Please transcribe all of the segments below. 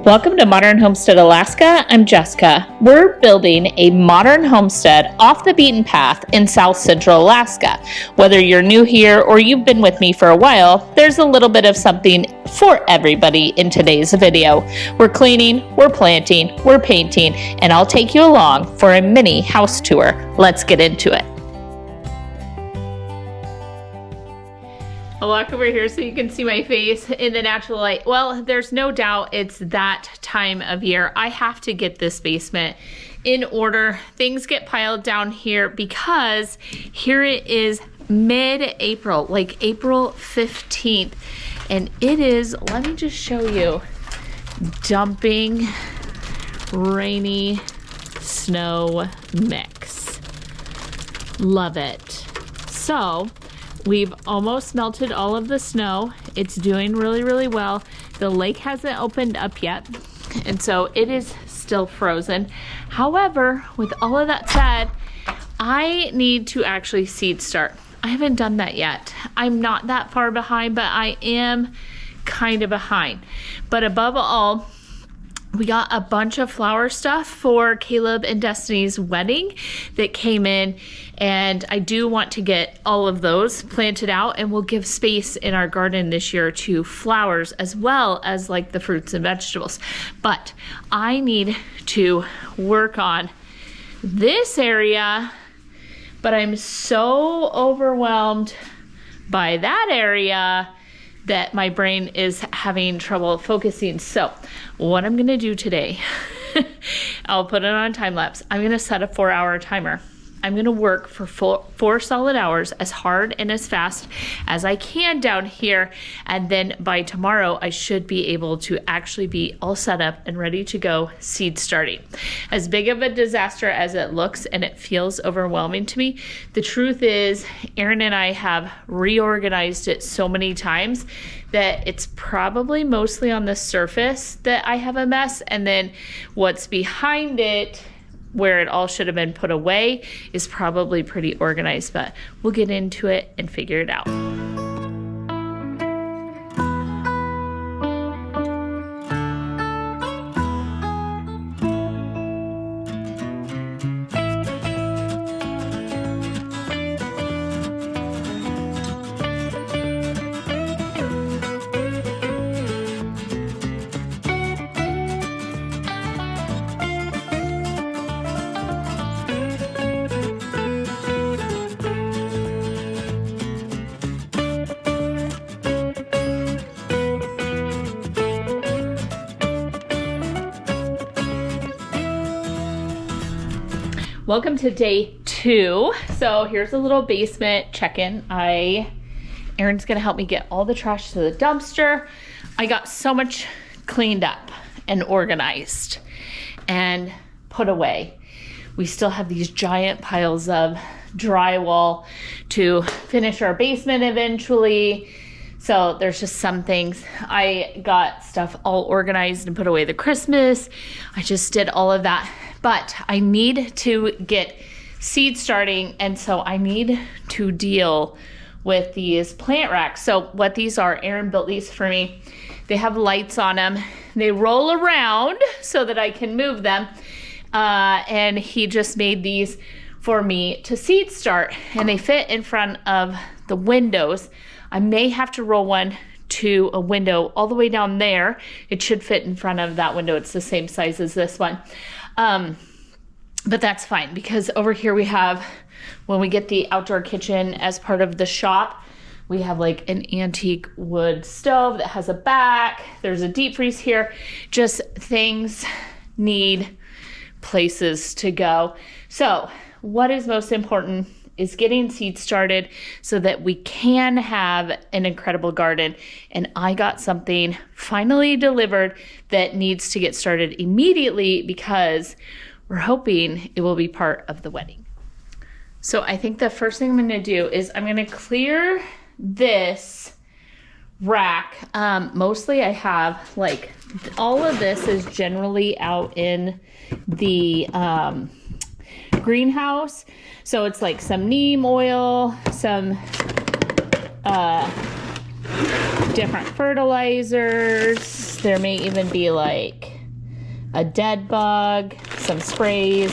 Welcome to Modern Homestead Alaska. I'm Jessica. We're building a modern homestead off the beaten path in South Central Alaska. Whether you're new here or you've been with me for a while, there's a little bit of something for everybody in today's video. We're cleaning, we're planting, we're painting, and I'll take you along for a mini house tour. Let's get into it. I'll walk over here so you can see my face in the natural light. Well, there's no doubt it's that time of year. I have to get this basement in order. Things get piled down here because here it is mid-April, like April 15th. And it is, let me just show you, dumping rainy snow mix. Love it. So, we've almost melted all of the snow. It's doing really, really well. The lake hasn't opened up yet, and so it is still frozen. However, with all of that said, I need to actually seed start. I haven't done that yet. I'm not that far behind, but I am kind of behind. But above all, we got a bunch of flower stuff for Caleb and Destiny's wedding that came in, and I do want to get all of those planted out, and we'll give space in our garden this year to flowers as well as like the fruits and vegetables. But I need to work on this area, but I'm so overwhelmed by that area that my brain is having trouble focusing. So what I'm gonna do today, I'll put it on time lapse. I'm gonna set a 4-hour timer. I'm gonna work for four solid hours, as hard and as fast as I can down here. And then by tomorrow, I should be able to actually be all set up and ready to go seed starting. As big of a disaster as it looks and it feels overwhelming to me, the truth is Aaron and I have reorganized it so many times that it's probably mostly on the surface that I have a mess, and then what's behind it, where it all should have been put away, is probably pretty organized, but we'll get into it and figure it out. Welcome to day 2. So here's a little basement check-in. Aaron's gonna help me get all the trash to the dumpster. I got so much cleaned up and organized and put away. We still have these giant piles of drywall to finish our basement eventually. So there's just some things. I got stuff all organized and put away the Christmas. I just did all of that. But I need to get seed starting, and so I need to deal with these plant racks. So what these are, Aaron built these for me. They have lights on them. They roll around so that I can move them. And he just made these for me to seed start, and they fit in front of the windows. I may have to roll one to a window all the way down there. It should fit in front of that window. It's the same size as this one. But that's fine, because over here we have, when we get the outdoor kitchen as part of the shop, we have like an antique wood stove that has a back. There's a deep freeze here. Just things need places to go. So what is most important is getting seeds started so that we can have an incredible garden. And I got something finally delivered that needs to get started immediately because we're hoping it will be part of the wedding. So I think the first thing I'm gonna do is I'm gonna clear this rack. Mostly I have like, all of this is generally out in the greenhouse. So it's like some neem oil, some different fertilizers. There may even be like a dead bug, some sprays,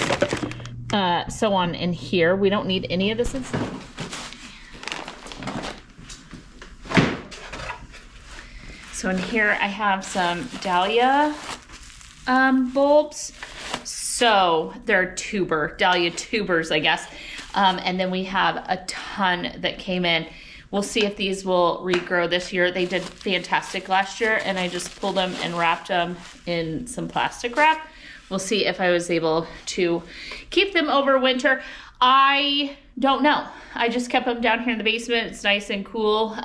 so on in here. We don't need any of this inside. So in here I have some dahlia bulbs. So they're dahlia tubers, I guess. And then we have a ton that came in. We'll see if these will regrow this year. They did fantastic last year, and I just pulled them and wrapped them in some plastic wrap. We'll see if I was able to keep them over winter. I don't know. I just kept them down here in the basement. It's nice and cool.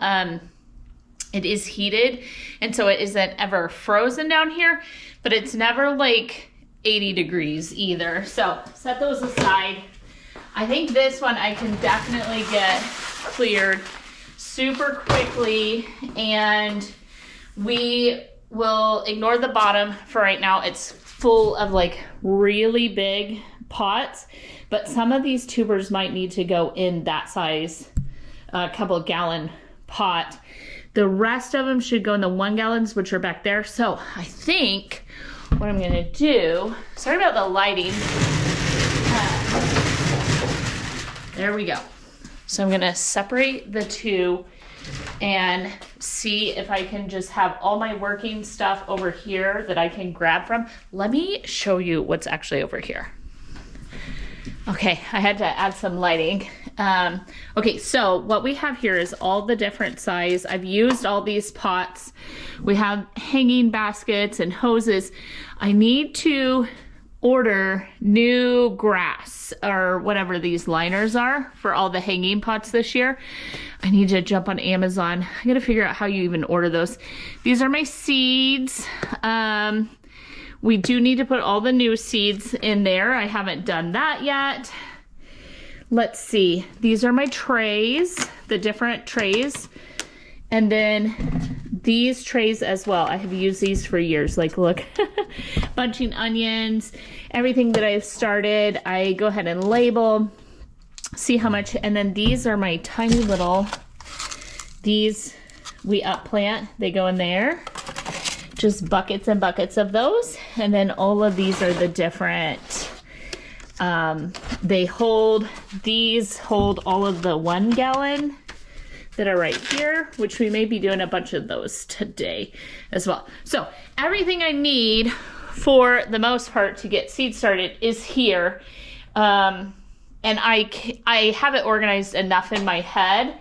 It is heated, and so it isn't ever frozen down here, but it's never like 80 degrees either. So set those aside. I think this one I can definitely get cleared super quickly, and we will ignore the bottom for right now. It's full of like really big pots, but some of these tubers might need to go in that size, couple gallon pot. The rest of them should go in the 1 gallons, which are back there. So I think what I'm gonna do, sorry about the lighting. There we go. So I'm gonna separate the two and see if I can just have all my working stuff over here that I can grab from. Let me show you what's actually over here. Okay, I had to add some lighting. Okay, so what we have here is all the different size. I've used all these pots. We have hanging baskets and hoses. I need to order new grass or whatever these liners are for all the hanging pots this year. I need to jump on Amazon. I gotta figure out how you even order those. These are my seeds. We do need to put all the new seeds in there. I haven't done that yet. Let's see. These are my trays, the different trays. And then these trays as well. I have used these for years. Like, look, bunching onions, everything that I've started, I go ahead and label, see how much. And then these are my tiny little, these we upplant, they go in there. Just buckets and buckets of those. And then all of these are the different, these hold all of the 1 gallon that are right here, which we may be doing a bunch of those today as well. So everything I need for the most part to get seed started is here. And I have it organized enough in my head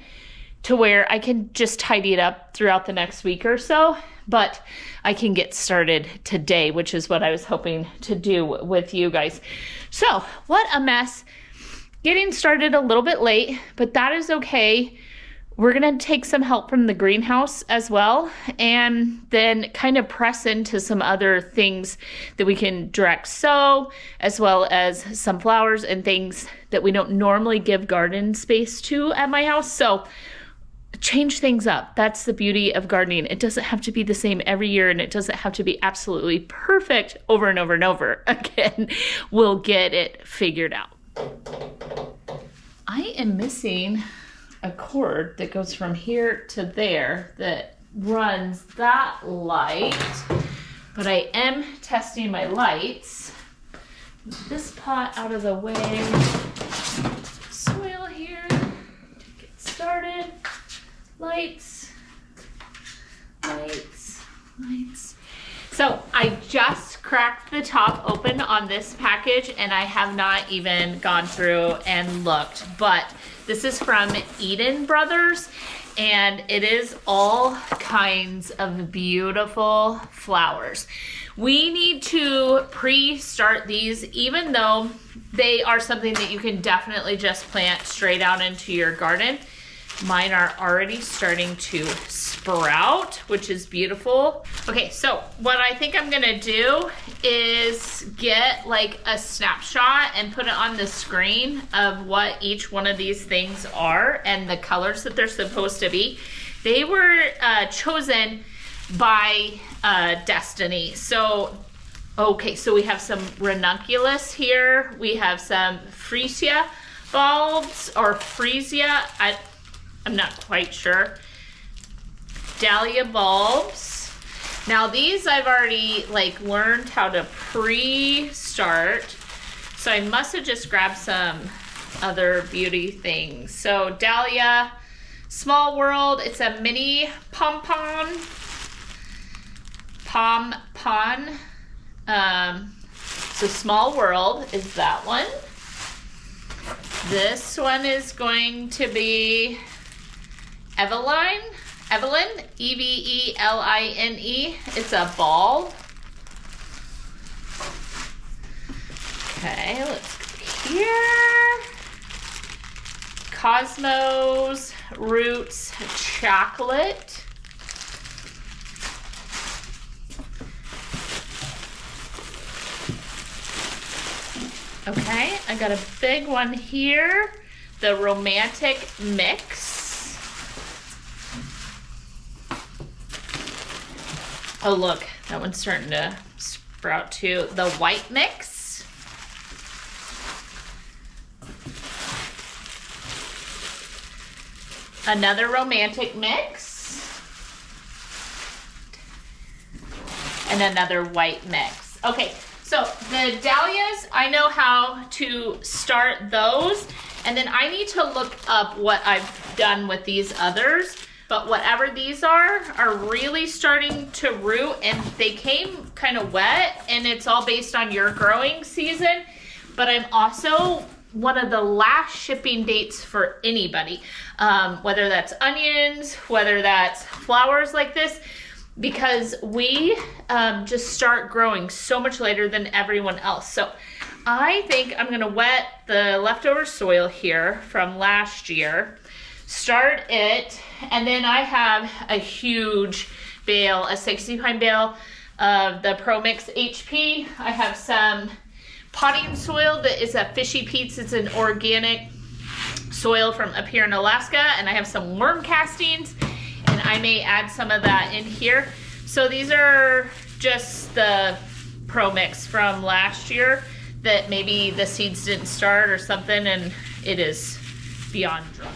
to where I can just tidy it up throughout the next week or so, but I can get started today, which is what I was hoping to do with you guys. So what a mess. Getting started a little bit late, but that is okay. We're gonna take some help from the greenhouse as well, and then kind of press into some other things that we can direct sow, as well as some flowers and things that we don't normally give garden space to at my house. So change things up. That's the beauty of gardening. It doesn't have to be the same every year, and it doesn't have to be absolutely perfect over and over and over again. We'll get it figured out. I am missing a cord that goes from here to there that runs that light, but I am testing my lights. Move this pot out of the way. Soil here to get started. Lights, lights, lights. So I just cracked the top open on this package, and I have not even gone through and looked, but this is from Eden Brothers, and it is all kinds of beautiful flowers. We need to pre-start these, even though they are something that you can definitely just plant straight out into your garden. Mine are already starting to sprout, which is beautiful. Okay, so what I think I'm gonna do is get like a snapshot and put it on the screen of what each one of these things are and the colors that they're supposed to be. They were chosen by Destiny. So, okay, so we have some ranunculus here. We have some freesia bulbs, or freesia, I'm not quite sure. Dahlia bulbs. Now these I've already like learned how to pre-start, so I must have just grabbed some other beauty things. So Dahlia, Small World, it's a mini pom-pom. So Small World is that one. This one is going to be Evelyn, Eveline. It's a ball. Okay, let's go here. Cosmos Roots Chocolate. Okay, I got a big one here. The Romantic Mix. Oh look, that one's starting to sprout too. The White Mix. Another Romantic Mix. And another White Mix. Okay, so the dahlias, I know how to start those. And then I need to look up what I've done with these others. But whatever these are really starting to root, and they came kind of wet, and it's all based on your growing season. But I'm also one of the last shipping dates for anybody, whether that's onions, whether that's flowers like this, because we just start growing so much later than everyone else. So I think I'm gonna wet the leftover soil here from last year, start it, and then I have a huge bale, a 60-pound bale of the Pro Mix HP. I have some potting soil that is a Fishy Pete's. It's an organic soil from up here in Alaska, and I have some worm castings, and I may add some of that in here. So these are just the Pro Mix from last year that maybe the seeds didn't start or something, and it is beyond dry.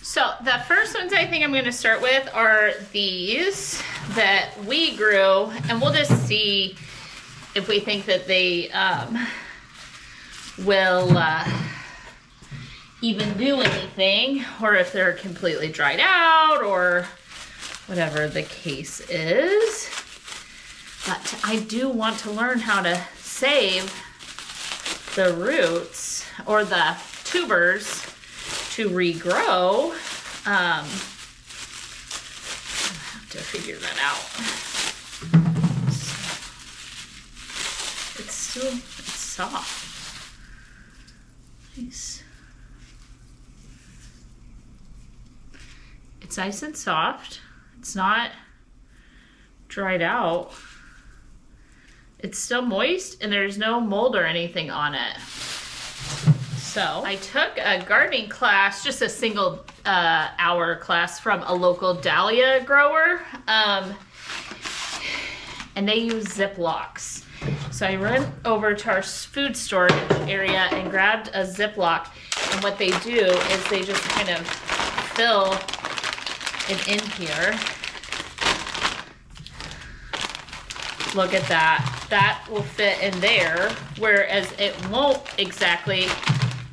So the first ones I think I'm going to start with are these that we grew, and we'll just see if we think that they will even do anything, or if they're completely dried out, or whatever the case is. But I do want to learn how to save the roots or the tubers to regrow. I'll have to figure that out. It's soft. Nice. It's nice and soft. It's not dried out. It's still moist, and there's no mold or anything on it. So I took a gardening class, just a single hour class from a local dahlia grower, and they use Ziplocs. So I ran over to our food storage area and grabbed a Ziploc, and what they do is they just kind of fill it in here. Look at that. That will fit in there, whereas it won't exactly.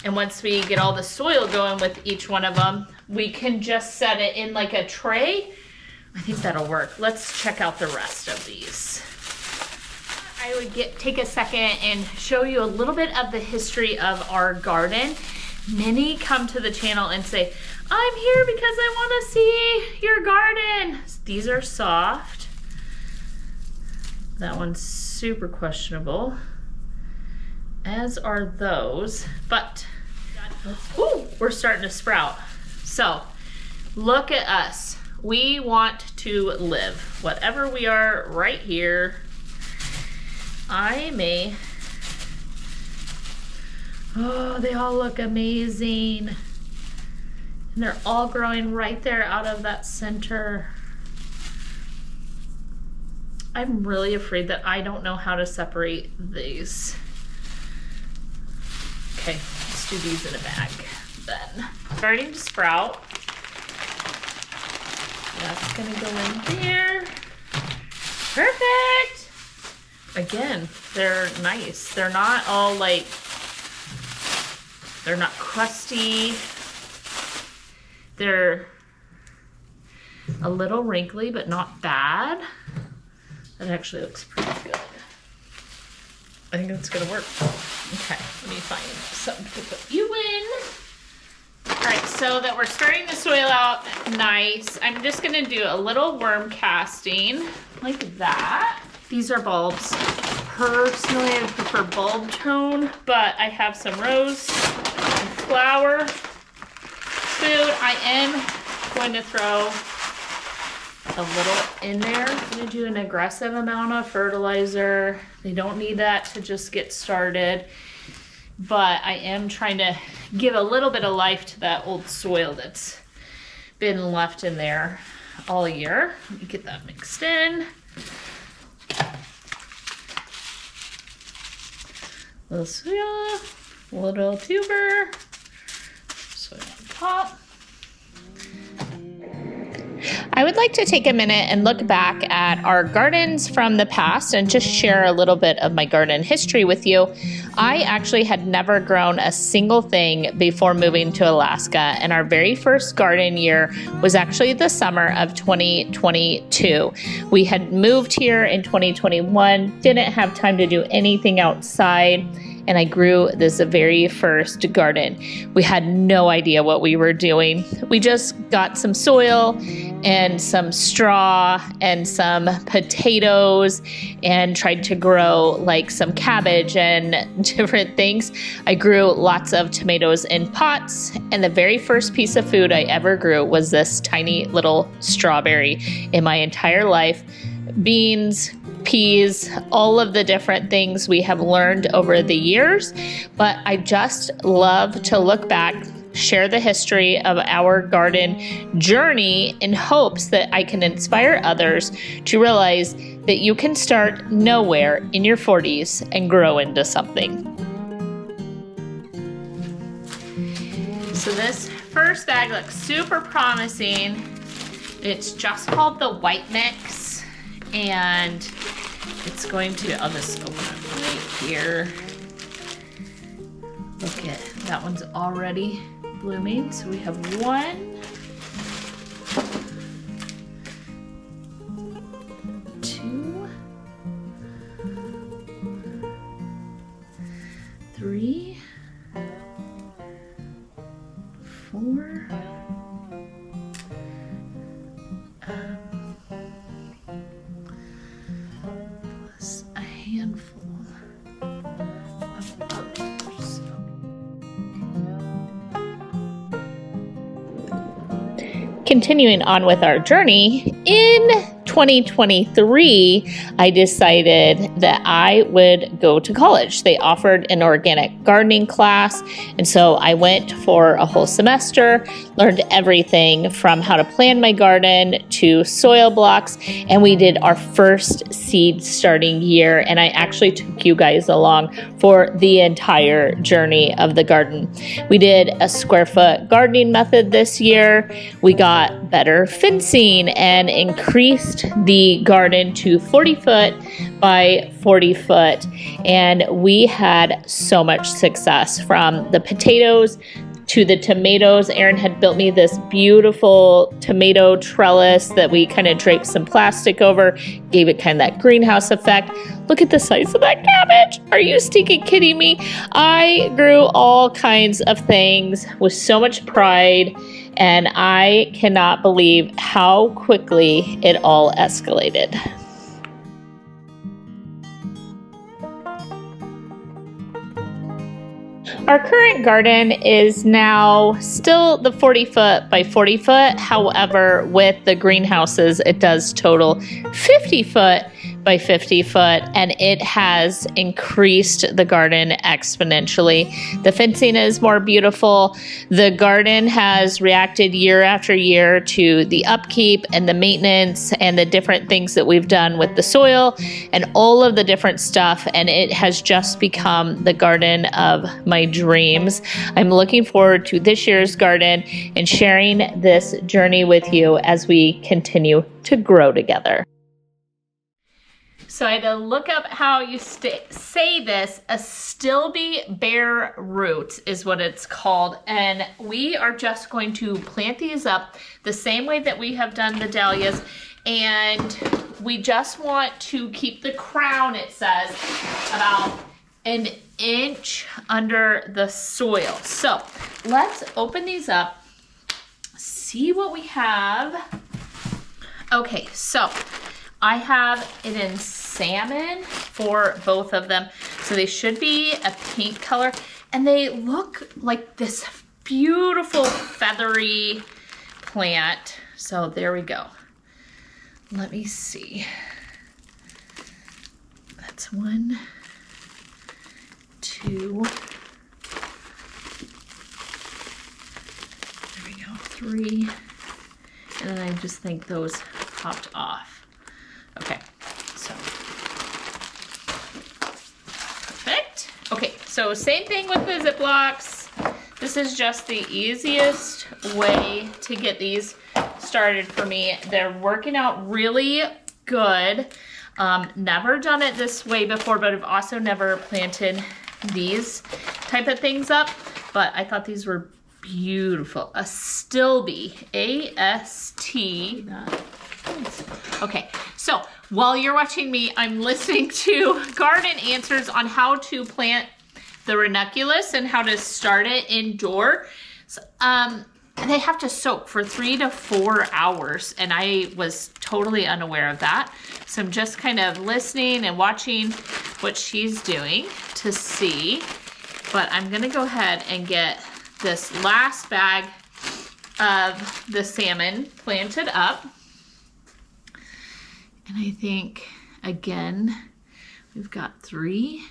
And once we get all the soil going with each one of them, we can just set it in like a tray. I think that'll work. Let's check out the rest of these. I would take a second and show you a little bit of the history of our garden. Many come to the channel and say, I'm here because I want to see your garden. These are soft. That one's super questionable, as are those, but ooh, we're starting to sprout. So look at us. We want to live. Whatever we are right here, oh, they all look amazing. And they're all growing right there out of that center. I'm really afraid that I don't know how to separate these. Okay, let's do these in a bag then. starting to sprout. That's gonna go in there. Perfect. Again, they're nice. They're not all like, they're not crusty. They're a little wrinkly, but not bad. That actually looks pretty good. I think that's gonna work. Okay, let me find something to put you in. All right, so that we're starting the soil out nice, I'm just gonna do a little worm casting like that. These are bulbs. Personally, I prefer bulb tone, but I have some rose and flower food. I am going to throw a little in there. I'm gonna do an aggressive amount of fertilizer. They don't need that to just get started, but I am trying to give a little bit of life to that old soil that's been left in there all year. Let me get that mixed in. Little soil, little tuber, soil on top. I would like to take a minute and look back at our gardens from the past and just share a little bit of my garden history with you. I actually had never grown a single thing before moving to Alaska, and our very first garden year was actually the summer of 2022. We had moved here in 2021, didn't have time to do anything outside, and I grew this very first garden. We had no idea what we were doing. We just got some soil and some straw and some potatoes and tried to grow like some cabbage and different things. I grew lots of tomatoes in pots, and the very first piece of food I ever grew was this tiny little strawberry in my entire life. Beans, peas, all of the different things we have learned over the years. But I just love to look back, share the history of our garden journey in hopes that I can inspire others to realize that you can start nowhere in your 40s and grow into something. So this first bag looks super promising. It's just called the white mix, and it's going to, I'll just open it right here. Look at that, one's already blooming. So we have 1, 2, 3, 4, plus a handful of others. Continuing on with our journey, in 2023, I decided that I would go to college. They offered an organic gardening class, and so I went for a whole semester, learned everything from how to plan my garden to soil blocks, and we did our first seed starting year, and I actually took you guys along for the entire journey of the garden. We did a square foot gardening method this year. We got better fencing and increased the garden to 40 foot by 40 foot. And we had so much success, from the potatoes to the tomatoes. Aaron had built me this beautiful tomato trellis that we kind of draped some plastic over, gave it kind of that greenhouse effect. Look at the size of that cabbage. Are you stinking kidding me? I grew all kinds of things with so much pride, and I cannot believe how quickly it all escalated. Our current garden is now still the 40 foot by 40 foot. However, with the greenhouses, it does total 50 foot by 50 foot, and it has increased the garden exponentially. The fencing is more beautiful. The garden has reacted year after year to the upkeep and the maintenance and the different things that we've done with the soil and all of the different stuff, and it has just become the garden of my dreams. I'm looking forward to this year's garden and sharing this journey with you as we continue to grow together. So I had to look up how you say this. Astilbe bare root is what it's called. And we are just going to plant these up the same way that we have done the dahlias. And we just want to keep the crown, it says, about an inch under the soil. So let's open these up, see what we have. Okay, so I have it in salmon for both of them. So they should be a pink color, and they look like this beautiful feathery plant. So there we go. Let me see. That's 1, 2. There we go, 3. And then I just think those popped off. Okay, so perfect. Okay, so same thing with the Ziplocs. This is just the easiest way to get these started for me. They're working out really good. Never done it this way before, but I've also never planted these type of things up. But I thought these were beautiful. Astilbe, A-S-T. Okay, so while you're watching me, I'm listening to garden answers on how to plant the ranunculus and how to start it indoor. So, they have to soak for 3 to 4 hours, and I was totally unaware of that. So I'm just kind of listening and watching what she's doing to see. But I'm gonna go ahead and get this last bag of the salmon planted up. And I think, again, we've got 3.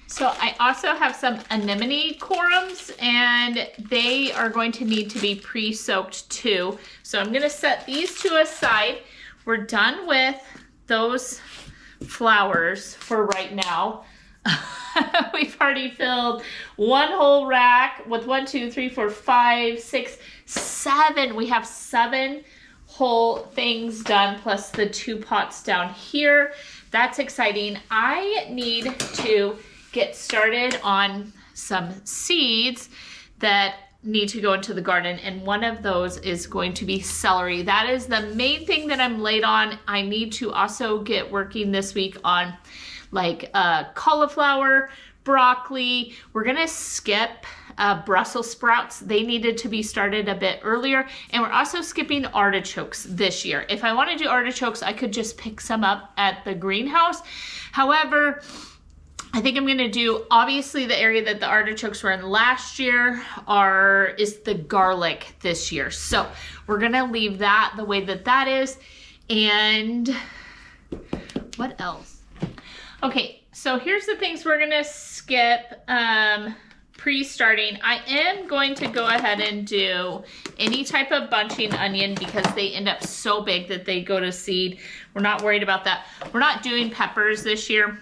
So I also have some anemone corums, and they are going to need to be pre-soaked too. So I'm gonna set these to aside. We're done with those flowers for right now. We've already filled 1 whole rack with 1, 2, 3, 4, 5, 6, 7. We have 7 whole things done, plus the 2 pots down here. That's exciting. I need to get started on some seeds that need to go into the garden, and one of those is going to be celery. That is the main thing that I'm late on. I need to also get working this week on like cauliflower, broccoli. We're gonna skip Brussels sprouts. They needed to be started a bit earlier, and we're also skipping artichokes this year. If I want to do artichokes, I could just pick some up at the greenhouse. However, I think I'm gonna do, obviously the area that the artichokes were in last year is the garlic this year. So we're gonna leave that the way that that is. And what else? Okay, so here's the things we're gonna skip pre-starting. I am going to go ahead and do any type of bunching onion because they end up so big that they go to seed. We're not worried about that. We're not doing peppers this year.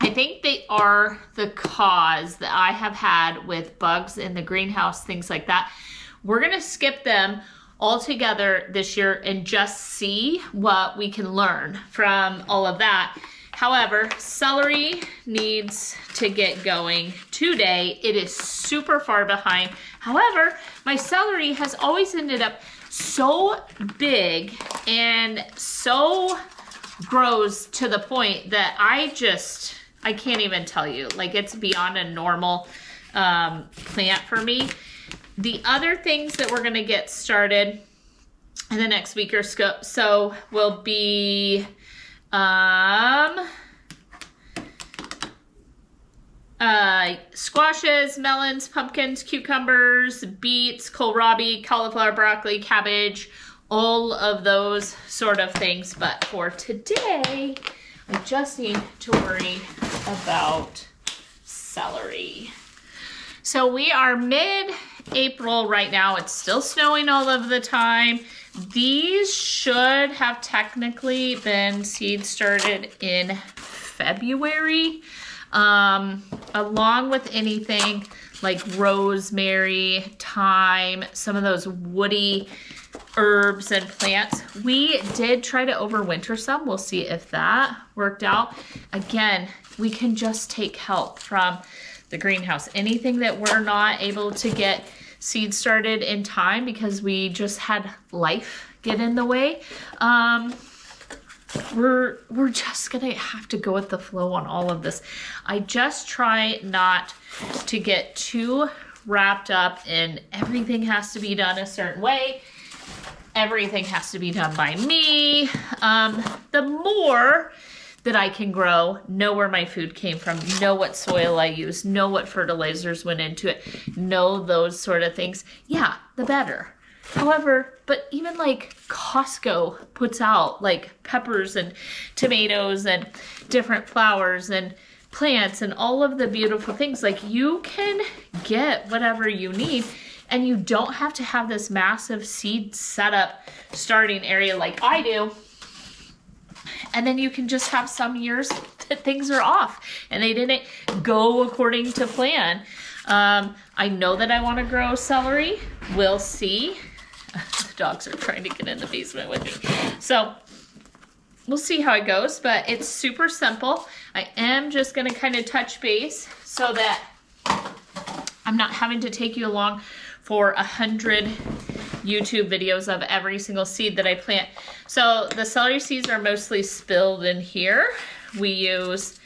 I think they are the cause that I have had with bugs in the greenhouse, things like that. We're gonna skip them altogether this year and just see what we can learn from all of that. However, celery needs to get going today. It is super far behind. However, my celery has always ended up so big and so grows to the point that I can't even tell you. Like, it's beyond a normal plant for me. The other things that we're gonna get started in the next week or so will be squashes, melons, pumpkins, cucumbers, beets, kohlrabi, cauliflower, broccoli, cabbage, all of those sort of things. But for today, I just need to worry about celery. So we are mid-April right now. It's still snowing all of the time. These should have technically been seed started in February, along with anything like rosemary, thyme, some of those woody herbs and plants. We did try to overwinter some. We'll see if that worked out. Again, we can just take help from the greenhouse. Anything that we're not able to get seed started in time because we just had life get in the way, we're just gonna have to go with the flow on all of this. I just try not to get too wrapped up in everything has to be done a certain way. Everything has to be done by me. The more that I can grow, know where my food came from, know what soil I use, know what fertilizers went into it, know those sort of things, yeah, the better. However, but even like Costco puts out like peppers and tomatoes and different flowers and plants and all of the beautiful things. Like, you can get whatever you need, and you don't have to have this massive seed setup starting area like I do. And then you can just have some years that things are off and they didn't go according to plan. I know that I want to grow celery. We'll see. The dogs are trying to get in the basement with me. So we'll see how it goes, but it's super simple. I am just going to kind of touch base so that I'm not having to take you along for 100 YouTube videos of every single seed that I plant. So the celery seeds are mostly spilled in here. We use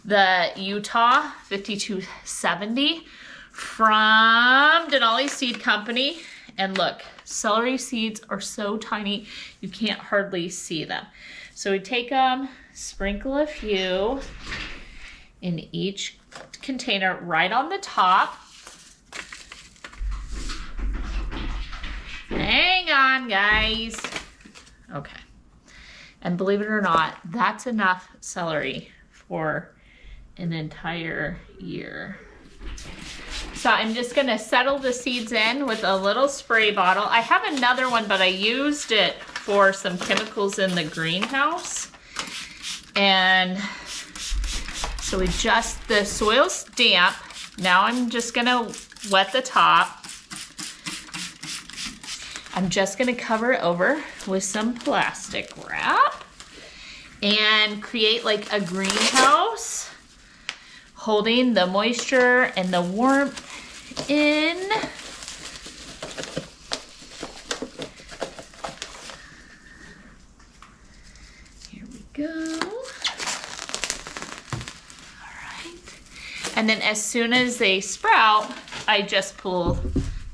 the Utah 5270 from Denali Seed Company. And look, celery seeds are so tiny, you can't hardly see them. So we take them, sprinkle a few in each container right on the top. Hang on, guys. Okay. And believe it or not, that's enough celery for an entire year. So I'm just gonna settle the seeds in with a little spray bottle. I have another one, but I used it for some chemicals in the greenhouse. And so the soil's damp. Now I'm just gonna wet the top. I'm just gonna cover it over with some plastic wrap and create like a greenhouse, holding the moisture and the warmth in. Here we go. All right. And then as soon as they sprout, I just pull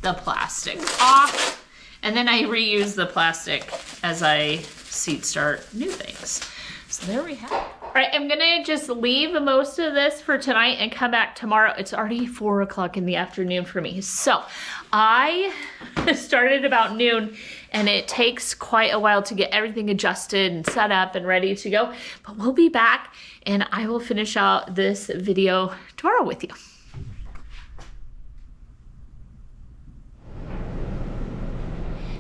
the plastic off. And then I reuse the plastic as I seed start new things. So there we have it. All right, I'm gonna just leave most of this for tonight and come back tomorrow. It's already 4 o'clock in the afternoon for me. So I started about noon, and it takes quite a while to get everything adjusted and set up and ready to go. But we'll be back, and I will finish out this video tomorrow with you.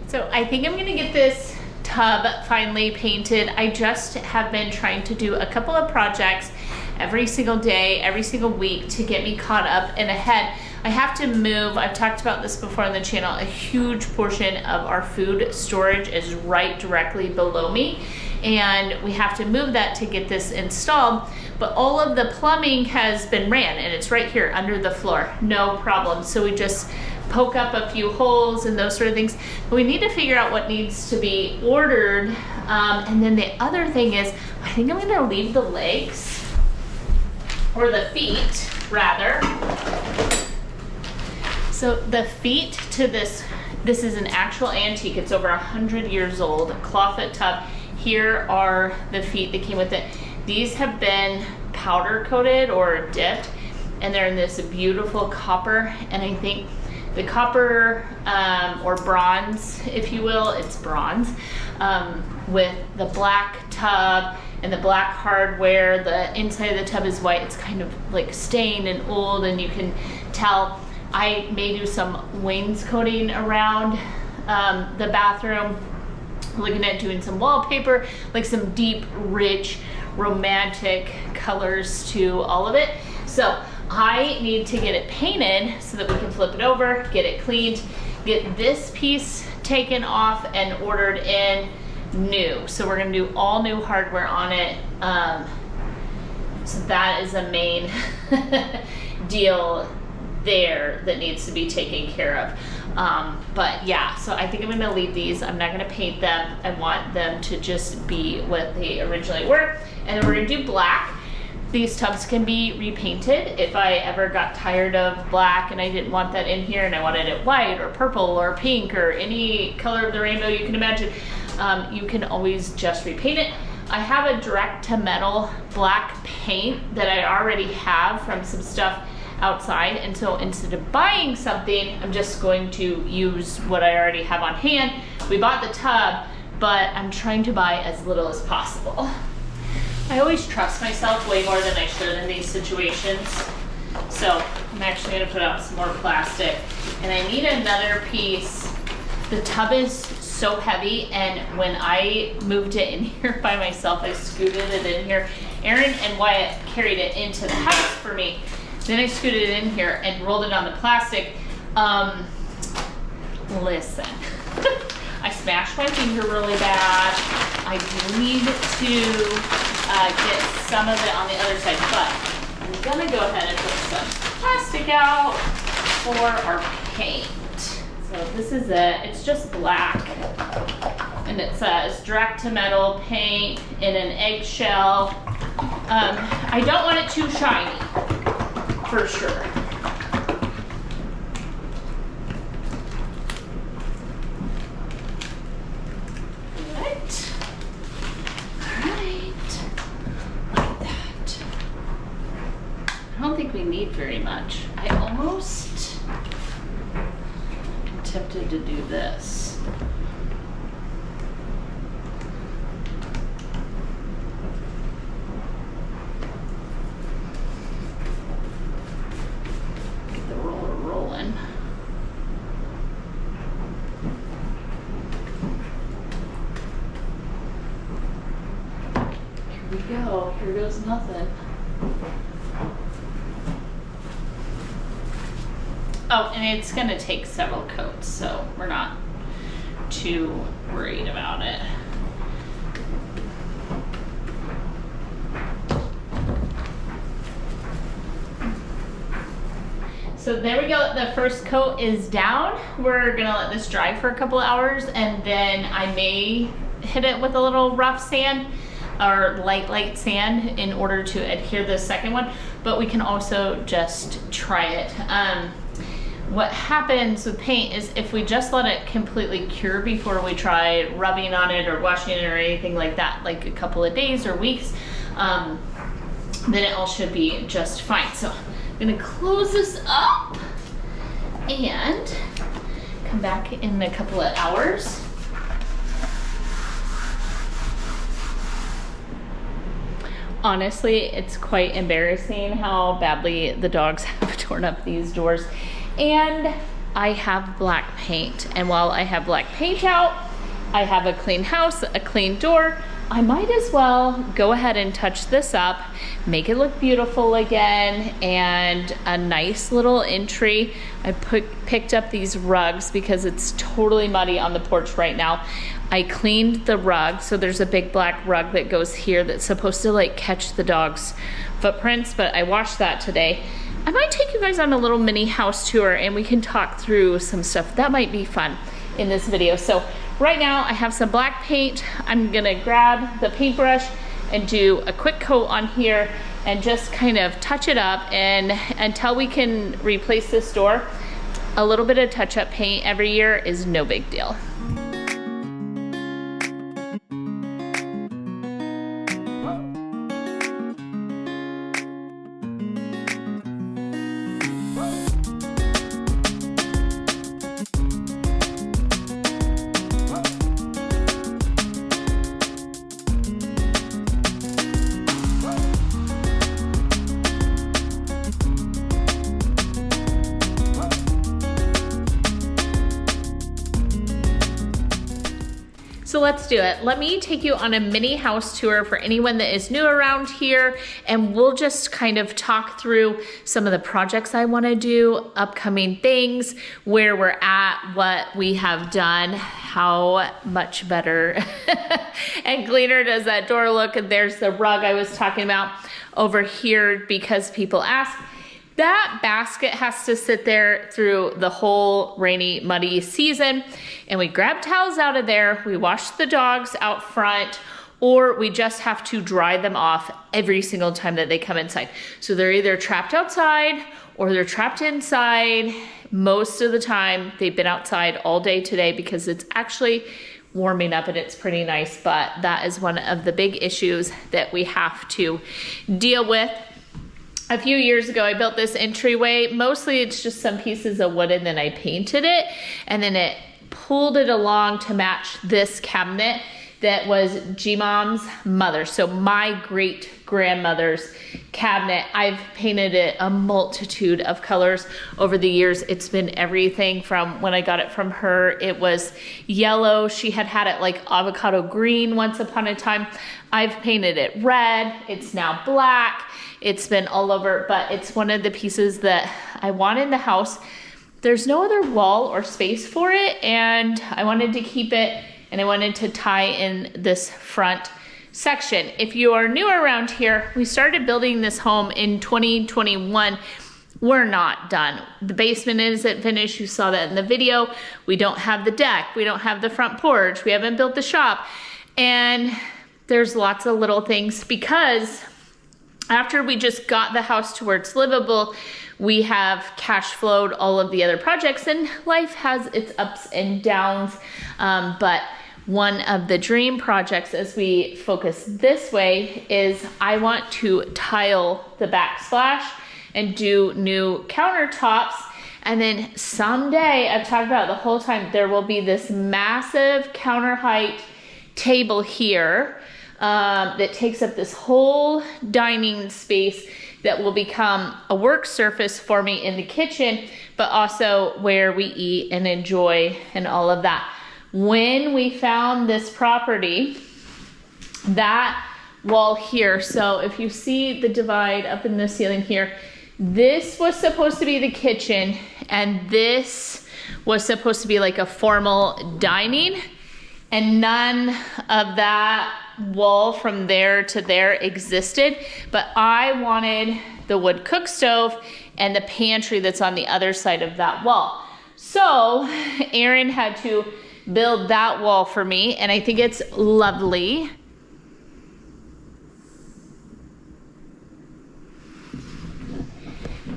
So I think I'm gonna get this tub finally painted. I just have been trying to do a couple of projects every single day, every single week to get me caught up and ahead. I have to move, I've talked about this before on the channel, a huge portion of our food storage is right directly below me, and we have to move that to get this installed. But all of the plumbing has been ran, and it's right here under the floor, no problem. So we just poke up a few holes and those sort of things. But we need to figure out what needs to be ordered. And then the other thing is, I think I'm gonna leave the legs, or the feet rather. So the feet to this is an actual antique. It's over 100 years old, clawfoot tub. Here are the feet that came with it. These have been powder coated or dipped, and they're in this beautiful copper. And I think the copper or bronze, if you will, it's bronze, with the black tub and the black hardware. The inside of the tub is white. It's kind of like stained and old, and you can tell. I may do some wainscoting around the bathroom, looking at doing some wallpaper, like some deep, rich, romantic colors to all of it. So I need to get it painted so that we can flip it over, get it cleaned, get this piece taken off and ordered in new. So we're gonna do all new hardware on it. So that is a main deal there that needs to be taken care of. But yeah, so I think I'm gonna leave these. I'm not gonna paint them. I want them to just be what they originally were. And then we're gonna do black. These tubs can be repainted if I ever got tired of black and I didn't want that in here and I wanted it white or purple or pink or any color of the rainbow you can imagine. You can always just repaint it. I have a direct to metal black paint that I already have from some stuff outside, and so instead of buying something, I'm just going to use what I already have on hand. We bought the tub, but I'm trying to buy as little as possible. I always trust myself way more than I should in these situations. So I'm actually gonna put out some more plastic, and I need another piece. The tub is so heavy, and when I moved it in here by myself, I scooted it in here. Aaron and Wyatt carried it into the house for me. Then I scooted it in here and rolled it on the plastic. Listen, I smashed my finger really bad. I do need to get some of it on the other side, but I'm gonna go ahead and put some plastic out for our paint. So this is it. It's just black, and it says direct to metal paint in an eggshell. I don't want it too shiny, for sure. Right. All right. Look at that. I don't think we need very much. I almost am tempted to do this. Here goes nothing. Oh, and it's gonna take several coats, so we're not too worried about it. So there we go, the first coat is down. We're gonna let this dry for a couple hours, and then I may hit it with a little rough sand or light sand in order to adhere the second one, but we can also just try it. What happens with paint is if we just let it completely cure before we try rubbing on it or washing it or anything like that, like a couple of days or weeks, then it all should be just fine. So I'm gonna close this up and come back in a couple of hours. Honestly, it's quite embarrassing how badly the dogs have torn up these doors. And I have black paint. And while I have black paint out, I have a clean house, a clean door. I might as well go ahead and touch this up, make it look beautiful again, and a nice little entry. I picked up these rugs because it's totally muddy on the porch right now. I cleaned the rug, so there's a big black rug that goes here that's supposed to like catch the dog's footprints, but I washed that today. I might take you guys on a little mini house tour and we can talk through some stuff. That might be fun in this video. So right now I have some black paint. I'm gonna grab the paintbrush and do a quick coat on here and just kind of touch it up, and until we can replace this door, a little bit of touch-up paint every year is no big deal. So let's do it. Let me take you on a mini house tour for anyone that is new around here, and we'll just kind of talk through some of the projects I want to do, upcoming things, where we're at, what we have done, how much better and cleaner does that door look. And there's the rug I was talking about over here because people ask. That basket has to sit there through the whole rainy, muddy season. And we grab towels out of there, we wash the dogs out front, or we just have to dry them off every single time that they come inside. So they're either trapped outside or they're trapped inside. Most of the time, they've been outside all day today because it's actually warming up and it's pretty nice, but that is one of the big issues that we have to deal with. A few years ago, I built this entryway. Mostly it's just some pieces of wood and then I painted it and then it pulled it along to match this cabinet that was G-Mom's mother. So my great grandmother's cabinet. I've painted it a multitude of colors over the years. It's been everything from when I got it from her, it was yellow. She had it like avocado green once upon a time. I've painted it red. It's now black. It's been all over, but it's one of the pieces that I want in the house. There's no other wall or space for it, and I wanted to keep it, and I wanted to tie in this front section. If you are new around here, we started building this home in 2021. We're not done. The basement isn't finished. You saw that in the video. We don't have the deck. We don't have the front porch. We haven't built the shop. And there's lots of little things because after we just got the house to where it's livable, we have cash flowed all of the other projects, and life has its ups and downs. But one of the dream projects as we focus this way is I want to tile the backsplash and do new countertops. And then someday, I've talked about it the whole time, there will be this massive counter height table here that takes up this whole dining space that will become a work surface for me in the kitchen, but also where we eat and enjoy and all of that. When we found this property, that wall here, so if you see the divide up in the ceiling here, this was supposed to be the kitchen and this was supposed to be like a formal dining, and none of that wall from there to there existed, but I wanted the wood cook stove and the pantry that's on the other side of that wall. So Aaron had to build that wall for me, and I think it's lovely.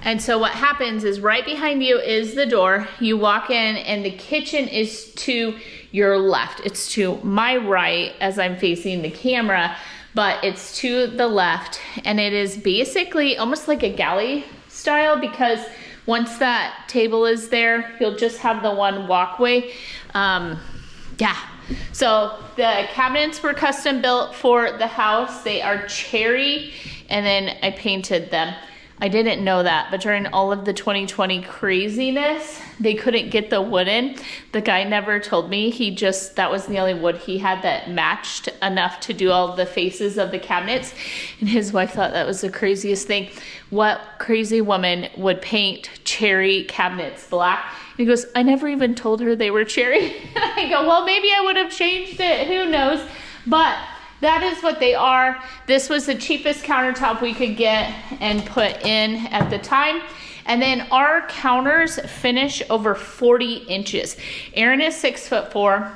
And so what happens is right behind you is the door. You walk in and the kitchen is to your left. It's to my right as I'm facing the camera, but it's to the left. And it is basically almost like a galley style because once that table is there, you'll just have the one walkway. Yeah. So the cabinets were custom built for the house. They are cherry, and then I painted them. I didn't know that, but during all of the 2020 craziness, they couldn't get the wood in. The guy never told me. That was the only wood he had that matched enough to do all the faces of the cabinets. And his wife thought that was the craziest thing. What crazy woman would paint cherry cabinets black? And he goes, I never even told her they were cherry. And I go, well, maybe I would have changed it. Who knows? But that is what they are. This was the cheapest countertop we could get and put in at the time. And then our counters finish over 40 inches. Aaron is 6'4".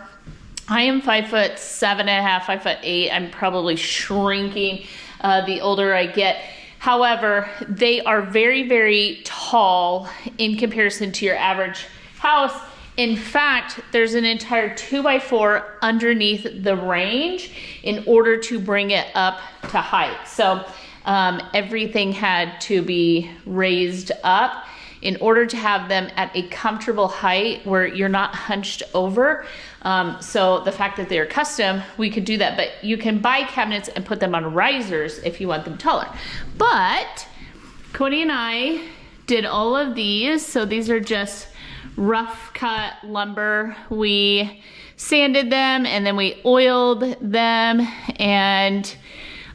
I am 5'7.5", 5'8". I'm probably shrinking the older I get. However, they are very, very tall in comparison to your average house. In fact, there's an entire 2x4 underneath the range in order to bring it up to height. So everything had to be raised up in order to have them at a comfortable height where you're not hunched over. So the fact that they're custom, we could do that, but you can buy cabinets and put them on risers if you want them taller. But Cody and I did all of these. So these are just rough cut lumber. We sanded them, and then we oiled them, and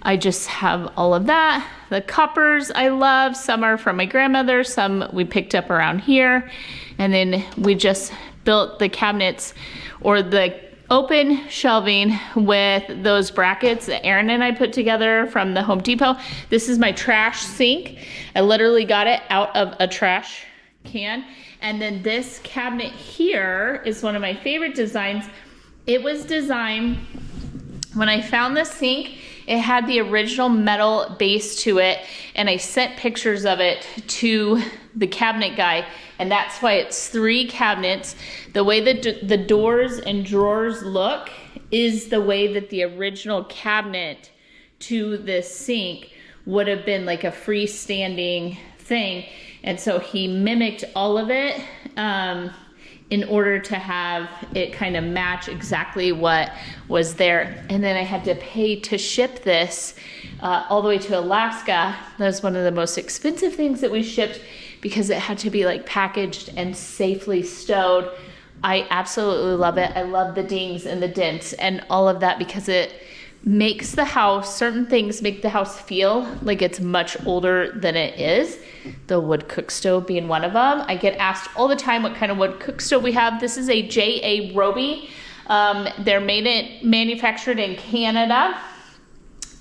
I just have all of that. The coppers I love. Some are from my grandmother, some we picked up around here. And then we just built the cabinets or the open shelving with those brackets that Erin and I put together from the Home Depot. This is my trash sink. I literally got it out of a trash can. And then this cabinet here is one of my favorite designs. It was designed, when I found this sink, it had the original metal base to it, and I sent pictures of it to the cabinet guy, and that's why it's 3 cabinets. The way that the doors and drawers look is the way that the original cabinet to this sink would have been, like a freestanding thing. And so he mimicked all of it in order to have it kind of match exactly what was there. And then I had to pay to ship this all the way to Alaska. That was one of the most expensive things that we shipped because it had to be like packaged and safely stowed. I absolutely love it. I love the dings and the dents and all of that because it makes the house, certain things make the house feel like it's much older than it is. The wood cook stove being one of them. I get asked all the time what kind of wood cook stove we have. This is a J.A. Roby. They're manufactured in Canada.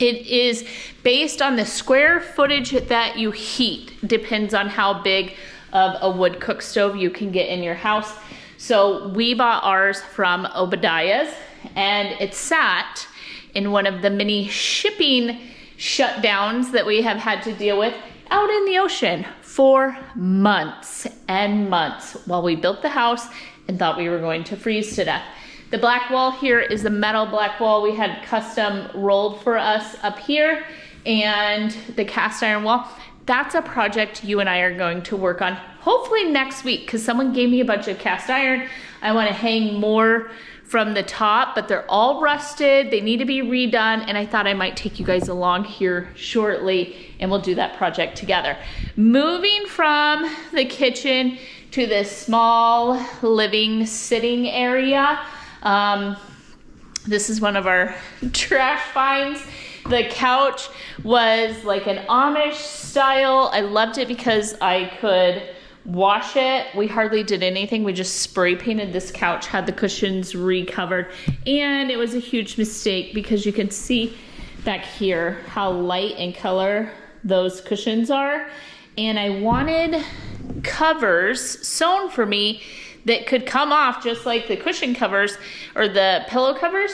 It is based on the square footage that you heat. Depends on how big of a wood cook stove you can get in your house. So we bought ours from Obadiah's, and it sat in one of the many shipping shutdowns that we have had to deal with out in the ocean for months and months while we built the house and thought we were going to freeze to death. The black wall here is the metal black wall we had custom rolled for us up here, and the cast iron wall. That's a project you and I are going to work on hopefully next week because someone gave me a bunch of cast iron. I want to hang more from the top, but they're all rusted. They need to be redone, and I thought I might take you guys along here shortly and we'll do that project together. Moving from the kitchen to this small living sitting area. This is one of our trash finds. The couch was like an Amish style. I loved it because I could wash it. We hardly did anything. We just spray painted this couch, had the cushions recovered, and it was a huge mistake because you can see back here how light in color those cushions are. And I wanted covers sewn for me that could come off just like the cushion covers or the pillow covers,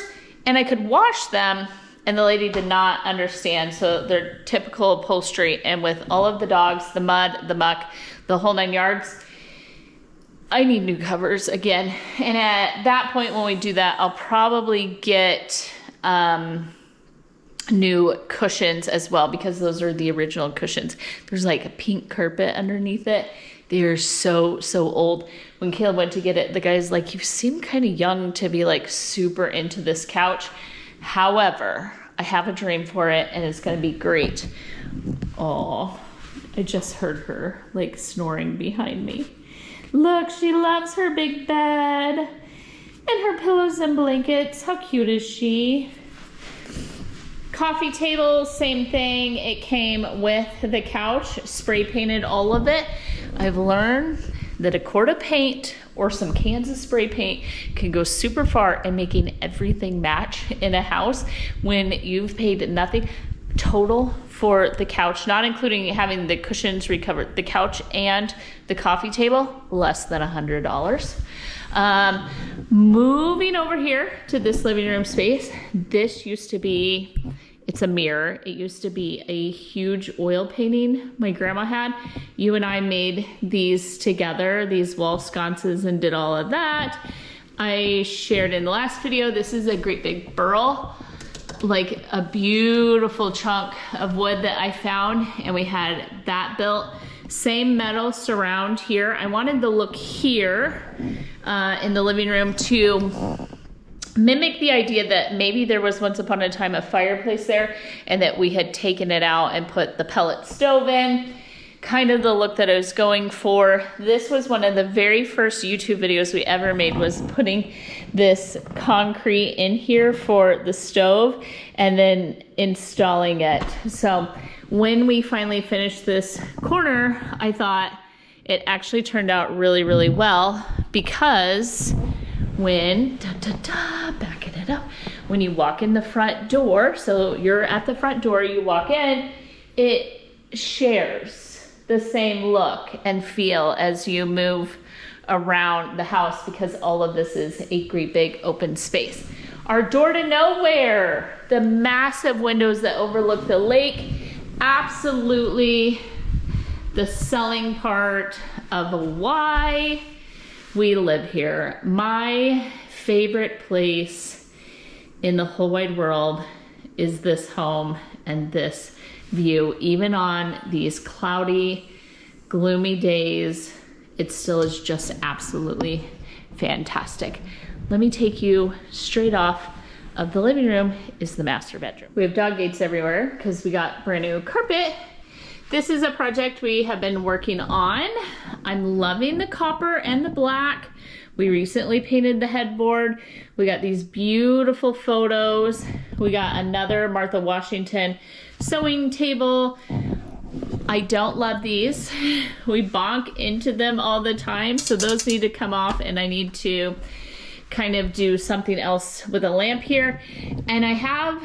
and I could wash them. And the lady did not understand. So they're typical upholstery, and with all of the dogs, the mud, the muck, the whole 9 yards, I need new covers again. And at that point when we do that, I'll probably get new cushions as well, because those are the original cushions. There's like a pink carpet underneath it. They are so old. When Caleb went to get it, the guy's like, you seem kind of young to be like super into this couch. However, I have a dream for it and it's going to be great. Oh, I just heard her like snoring behind me. Look, she loves her big bed and her pillows and blankets. How cute is she? Coffee table, same thing. It came with the couch, spray painted all of it. I've learned that a quart of paint or some cans of spray paint can go super far in making everything match in a house when you've paid nothing total for the couch, not including having the cushions recovered, the couch and the coffee table, less than $100. Moving over here to this living room space, this used to be, it's a mirror. It used to be a huge oil painting my grandma had. You and I made these together, these wall sconces, and did all of that. I shared in the last video, this is a great big burl, like a beautiful chunk of wood that I found, and we had that built. Same metal surround here. I wanted the look here in the living room to mimic the idea that maybe there was once upon a time a fireplace there and that we had taken it out and put the pellet stove in. kind of the look that I was going for. This was one of the very first YouTube videos we ever made, was putting this concrete in here for the stove and then installing it. So when we finally finished this corner, I thought it actually turned out really, really well, because when, backing it up, when you walk in the front door, so you're at the front door, you walk in, it shares the same look and feel as you move around the house, because all of this is a great big open space. Our door to nowhere, the massive windows that overlook the lake, absolutely the selling part of why we live here. My favorite place in the whole wide world is this home and this view. Even on these cloudy, gloomy days, it still is just absolutely fantastic. Let me take you straight off of the living room is the master bedroom. We have dog gates everywhere because we got brand new carpet. This is a project we have been working on. I'm loving the copper and the black. We recently painted the headboard. We got these beautiful photos. We got another Martha Washington sewing table. I don't love these. We bonk into them all the time, so those need to come off, and I need to kind of do something else with a lamp here. And I have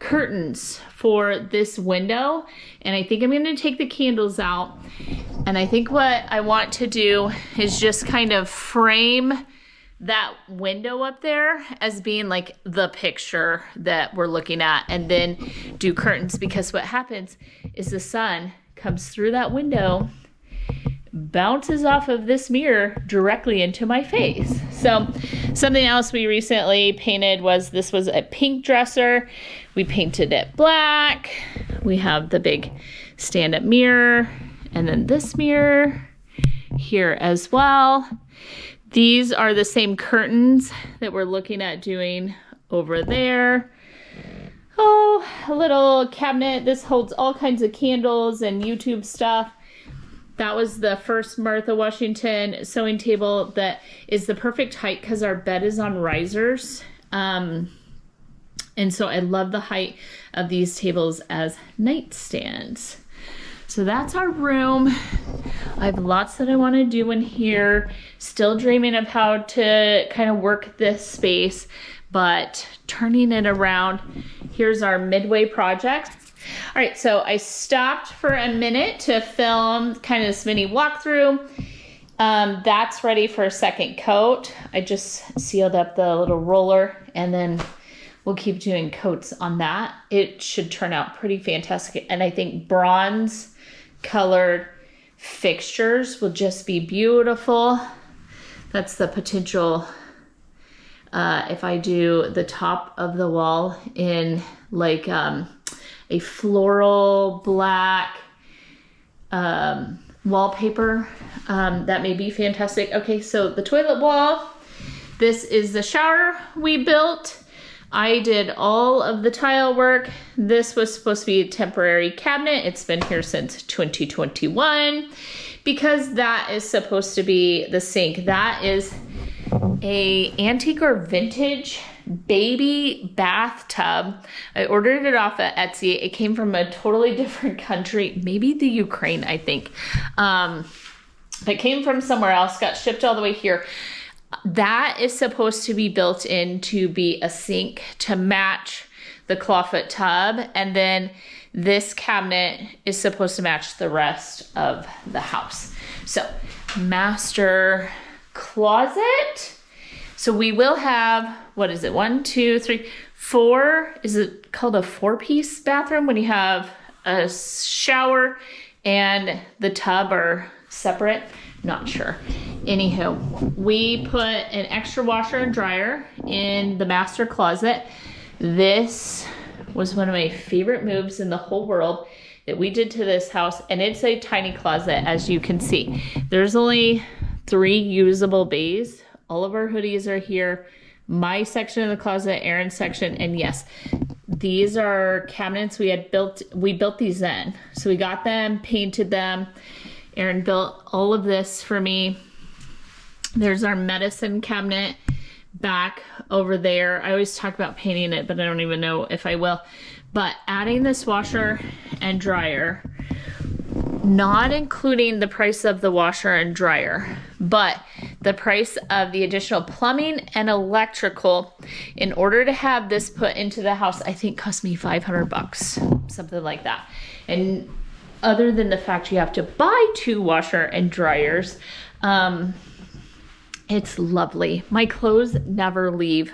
curtains for this window, and I think I'm going to take the candles out, and I think what I want to do is just kind of frame that window up there as being like the picture that we're looking at, and then do curtains, because what happens is the sun comes through that window, bounces off of this mirror directly into my face. So something else we recently painted was, this was a pink dresser. We painted it black. We have the big stand-up mirror, and then this mirror here as well. These are the same curtains that we're looking at doing over there. Oh, a little cabinet. This holds all kinds of candles and YouTube stuff. That was the first Martha Washington sewing table that is the perfect height because our bed is on risers. And so I love the height of these tables as nightstands. So that's our room. I have lots that I want to do in here. Still dreaming of how to kind of work this space, but turning it around. Here's our midway project. All right, so I stopped for a minute to film kind of this mini walkthrough. That's ready for a second coat. I just sealed up the little roller, and then we'll keep doing coats on that. It should turn out pretty fantastic. And I think bronze colored fixtures will just be beautiful. That's the potential. If I do the top of the wall in like a floral black wallpaper, that may be fantastic. Okay, so the toilet wall, this is the shower we built. I did all of the tile work. This was supposed to be a temporary cabinet. It's been here since 2021 because that is supposed to be the sink. That is a antique or vintage baby bathtub. I ordered it off at Etsy. It came from a totally different country, maybe the Ukraine, I think. It came from somewhere else, got shipped all the way here. That is supposed to be built in to be a sink to match the clawfoot tub. And then this cabinet is supposed to match the rest of the house. So master closet. So we will have, what is it? 1, 2, 3, 4. Is it called a 4-piece bathroom when you have a shower and the tub are separate? Not sure. Anywho, we put an extra washer and dryer in the master closet. This was one of my favorite moves in the whole world that we did to this house, and it's a tiny closet, as you can see. There's only 3 usable bays. All of our hoodies are here. My section of the closet, Erin's section, and yes, These are cabinets we built these in. So we got them, painted them. Aaron built all of this for me. There's our medicine cabinet back over there. I always talk about painting it, but I don't even know if I will. But adding this washer and dryer, not including the price of the washer and dryer, but the price of the additional plumbing and electrical in order to have this put into the house, I think cost me $500, something like that. And other than the fact you have to buy 2 washer and dryers, it's lovely. My clothes never leave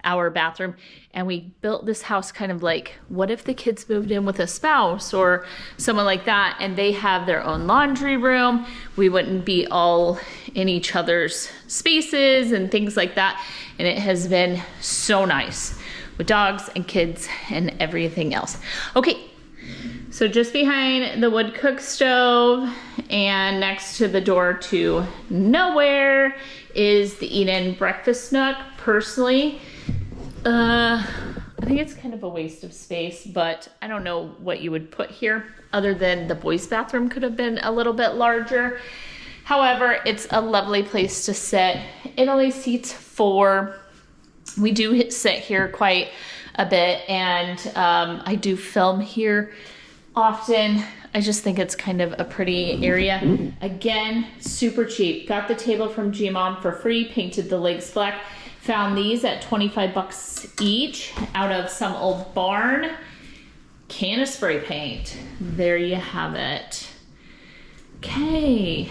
our bathroom. And we built this house kind of like, what if the kids moved in with a spouse or someone like that and they have their own laundry room? We wouldn't be all in each other's spaces and things like that. And it has been so nice with dogs and kids and everything else. Okay, so just behind the wood cook stove and next to the door to nowhere is the eat-in breakfast nook. Personally, I think it's kind of a waste of space, but I don't know what you would put here other than the boys' bathroom could have been a little bit larger. However, it's a lovely place to sit. It only seats 4. We do sit here quite a bit, and I do film here often. I just think it's kind of a pretty area. Again, super cheap. Got the table from G-Mom for free, painted the legs black. Found these at $25 each out of some old barn. Can of spray paint. There you have it. Okay.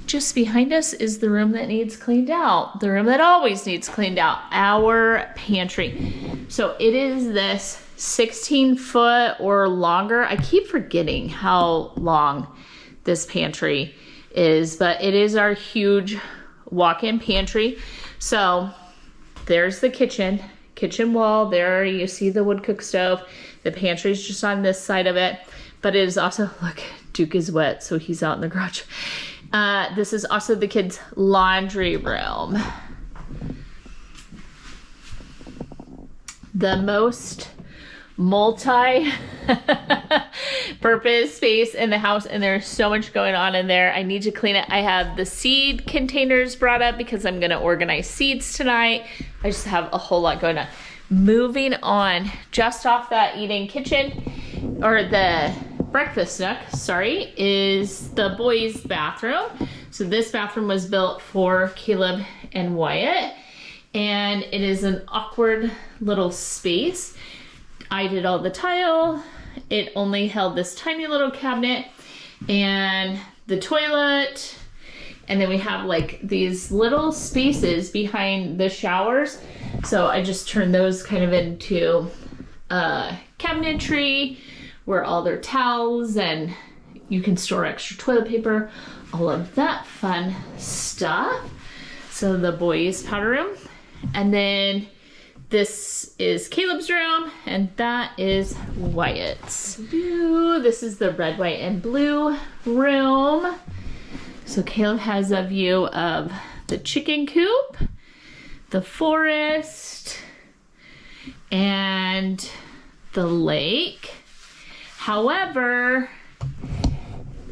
Just behind us is the room that needs cleaned out. The room that always needs cleaned out. Our pantry. So it is this 16-foot or longer. I keep forgetting how long this pantry is, but it is our huge walk-in pantry. So there's the kitchen wall. There you see the wood cook stove. The pantry is just on this side of it, but it is also, look, Duke is wet, so he's out in the garage. This is also the kids' laundry room. The most multi-purpose space in the house, and there's so much going on in there. I need to clean it. I have the seed containers brought up because I'm going to organize seeds tonight. I just have a whole lot going on. Moving on, just off that eating kitchen, or the breakfast nook, sorry, is the boys' bathroom. So this bathroom was built for Caleb and Wyatt, and it is an awkward little space. I did all the tile. It only held this tiny little cabinet and the toilet. And then we have like these little spaces behind the showers. So I just turned those kind of into cabinetry where all their towels and you can store extra toilet paper, all of that fun stuff. So the boys' powder room. And then this is Caleb's room, and that is Wyatt's. This is the red, white, and blue room. So Caleb has a view of the chicken coop, the forest, and the lake. However,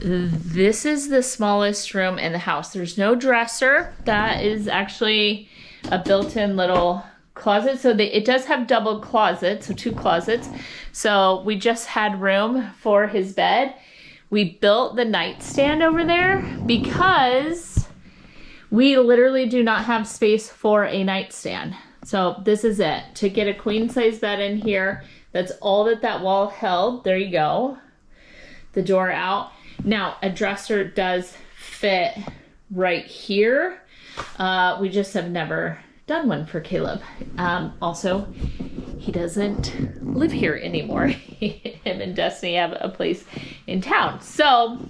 this is the smallest room in the house. There's no dresser. That is actually a built-in little closet. So it does have double closets, so 2 closets. So we just had room for his bed. We built the nightstand over there because we literally do not have space for a nightstand. So this is it. To get a queen size bed in here, that's all that wall held. There you go. The door out. Now a dresser does fit right here. We just have never done one for Caleb. Also, he doesn't live here anymore. Him and Destiny have a place in town. So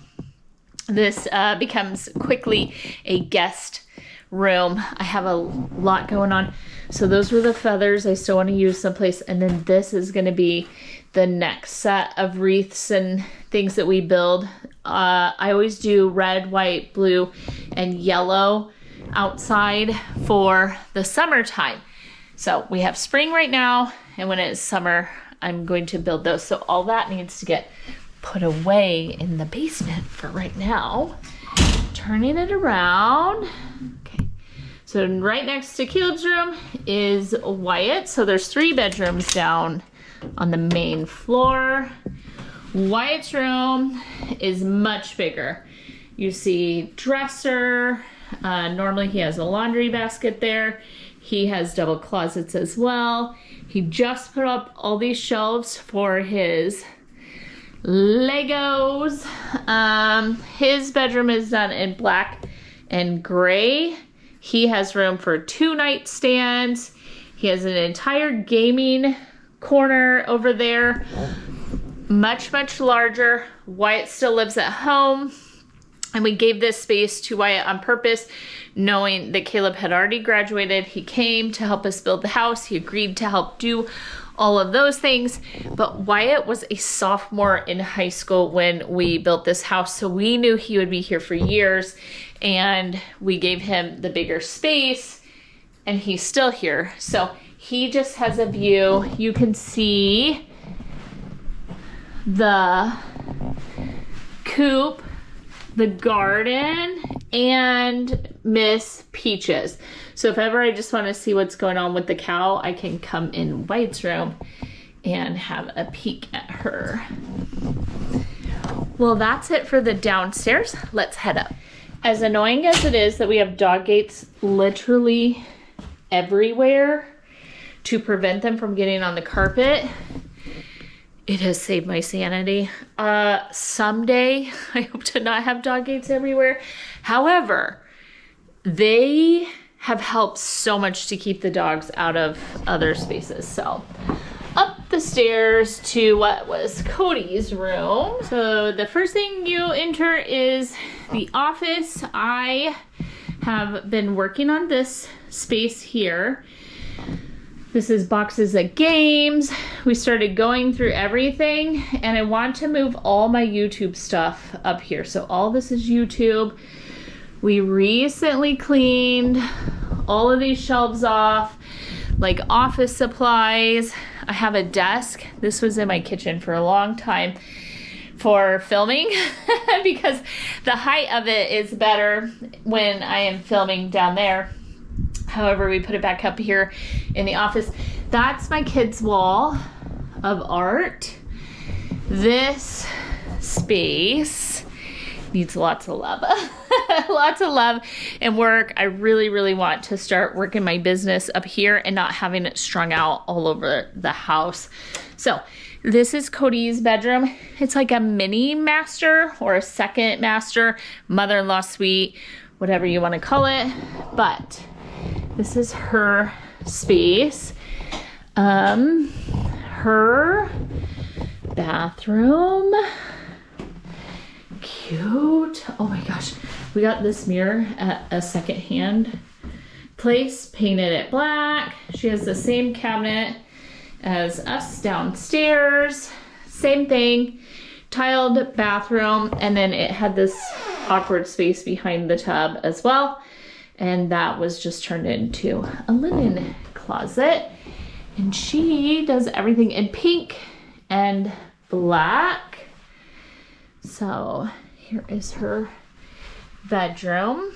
this becomes quickly a guest room. I have a lot going on. So those were the feathers I still want to use someplace. And then this is going to be the next set of wreaths and things that we build. I always do red, white, blue, and yellow outside for the summertime. So we have spring right now, and when it's summer, I'm going to build those. So all that needs to get put away in the basement for right now. Turning it around. Okay. So right next to Caleb's room is Wyatt. So there's 3 bedrooms down on the main floor. Wyatt's room is much bigger. You see dresser. Normally he has a laundry basket there. He has double closets as well. He just put up all these shelves for his Legos. His bedroom is done in black and gray. He has room for 2 nightstands. He has an entire gaming corner over there. Much, much larger. Wyatt still lives at home. And we gave this space to Wyatt on purpose, knowing that Caleb had already graduated. He came to help us build the house. He agreed to help do all of those things. But Wyatt was a sophomore in high school when we built this house, so we knew he would be here for years, and we gave him the bigger space, and he's still here. So he just has a view. You can see the coop, the garden, and Miss Peaches. So if ever I just want to see what's going on with the cow, I can come in Wyatt's room and have a peek at her. Well, that's it for the downstairs. Let's head up. As annoying as it is that we have dog gates literally everywhere to prevent them from getting on the carpet, it has saved my sanity. Someday, I hope to not have dog gates everywhere. However, they have helped so much to keep the dogs out of other spaces. So, up the stairs to what was Cody's room. So, the first thing you enter is the office. I have been working on this space here. This is boxes of games. We started going through everything, and I want to move all my YouTube stuff up here. So all this is YouTube. We recently cleaned all of these shelves off, like office supplies. I have a desk. This was in my kitchen for a long time for filming because the height of it is better when I am filming down there. However, we put it back up here in the office. That's my kids' wall of art. This space needs lots of love. Lots of love and work. I really, really want to start working my business up here and not having it strung out all over the house. So this is Cody's bedroom. It's like a mini master or a second master, mother-in-law suite, whatever you want to call it. But this is her space. Her bathroom. Cute. Oh my gosh. We got this mirror at a secondhand place, painted it black. She has the same cabinet as us downstairs. Same thing. Tiled bathroom. And then it had this awkward space behind the tub as well. And that was just turned into a linen closet. And she does everything in pink and black. So here is her bedroom.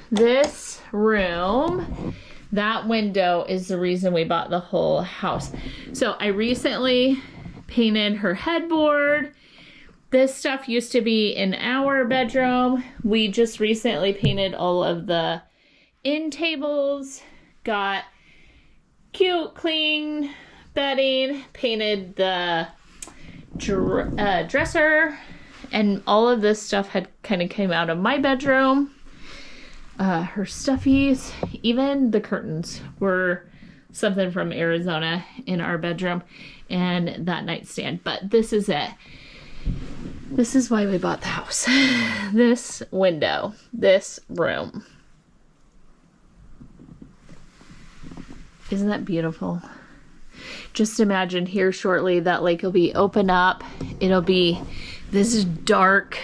This room, that window is the reason we bought the whole house. So I recently painted her headboard. This stuff used to be in our bedroom. We just recently painted all of the end tables, got cute, clean bedding, painted the dresser, and all of this stuff had kind of came out of my bedroom. Her stuffies, even the curtains were something from Arizona in our bedroom, and that nightstand. But this is it. This is why we bought the house. This window, this room. Isn't that beautiful? Just imagine here shortly that lake will be open up. It'll be this dark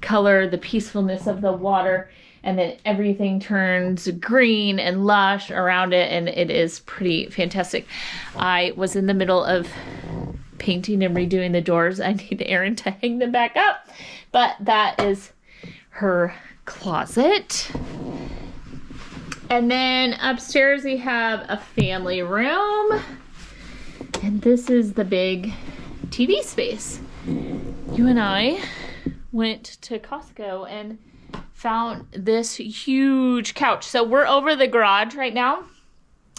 color, the peacefulness of the water. and then everything turns green and lush around it, and it is pretty fantastic. I was in the middle of painting and redoing the doors. I need Erin to hang them back up, but that is her closet. And then upstairs we have a family room, and this is the big TV space. You and I went to Costco and found this huge couch. So we're over the garage right now.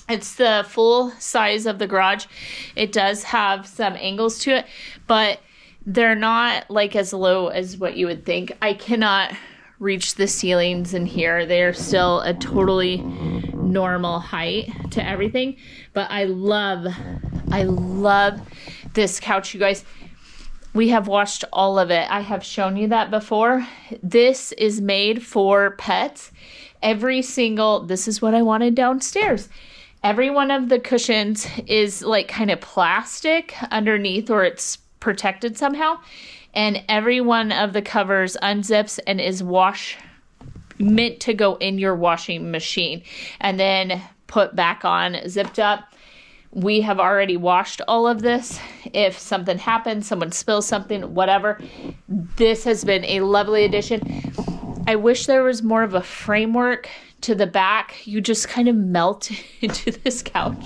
It's the full size of the garage. It does have some angles to it, but they're not like as low as what you would think. I cannot reach the ceilings in here. They're still a totally normal height to everything, but I love this couch, you guys. We have washed all of it. I have shown you that before. This is made for pets. This is what I wanted downstairs. Every one of the cushions is like kind of plastic underneath, or it's protected somehow. And every one of the covers unzips and is meant to go in your washing machine and then put back on, zipped up. We have already washed all of this. If something happens, someone spills something, whatever, this has been a lovely addition. I wish there was more of a framework to the back. You just kind of melt into this couch.